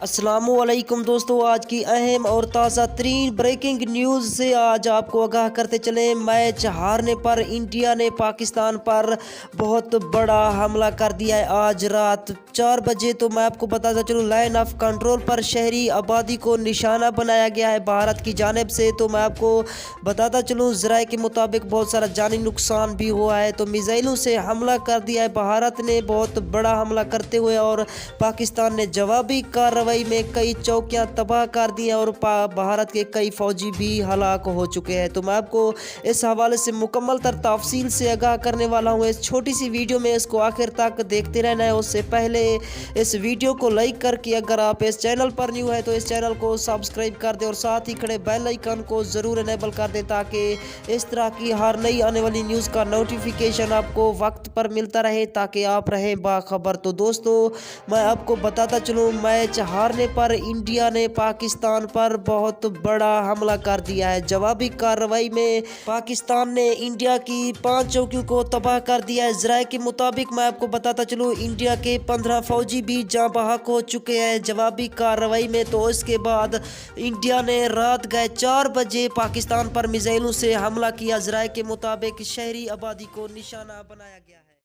अस्सलामुअलैकुम दोस्तों, आज की अहम और ताज़ा तरीन ब्रेकिंग न्यूज़ से आज आपको आगाह करते चले। मैच हारने पर इंडिया ने पाकिस्तान पर बहुत बड़ा हमला कर दिया है। आज रात 4 बजे तो मैं आपको बताता चलूँ, लाइन ऑफ कंट्रोल पर शहरी आबादी को निशाना बनाया गया है भारत की जानिब से। तो मैं आपको बताता चलूँ, ज़राए के मुताबिक बहुत सारा जानी नुकसान भी हुआ है। तो मिसाइलों से हमला कर दिया है भारत ने, बहुत बड़ा हमला करते हुए, और पाकिस्तान ने जवाबी कार्रवाई में कई चौकियां तबाह कर दी हैं और भारत के कई फौजी भी हलाक हो चुके हैं। तो मैं आपको इस हवाले से मुकम्मल तफसील से आगाह करने वाला हूं इस छोटी सी वीडियो में। इसको आखिर तक देखते रहना है। उससे पहले इस वीडियो को लाइक करके अगर आप इस चैनल पर न्यू है तो इस चैनल को सब्सक्राइब कर दें और साथ ही खड़े बेल आइकन को ज़रूर इनेबल कर दें, ताकि इस तरह की हर नई आने वाली न्यूज़ का नोटिफिकेशन आपको वक्त पर मिलता रहे, ताकि आप रहें बाखबर। तो दोस्तों, मैं आपको बताता चलूँ, मैच हारने पर इंडिया ने पाकिस्तान पर बहुत बड़ा हमला कर दिया है। जवाबी कार्रवाई में पाकिस्तान ने इंडिया की 5 चौकियों को तबाह कर दिया है। ज़राए के मुताबिक मैं आपको बताता चलूँ, इंडिया के 15 फौजी भी जाँ बहक हो चुके हैं जवाबी कार्रवाई में। तो इसके बाद इंडिया ने रात गए 4 बजे पाकिस्तान पर मिसाइलों से हमला किया। ज़राए के मुताबिक शहरी आबादी को निशाना बनाया गया है।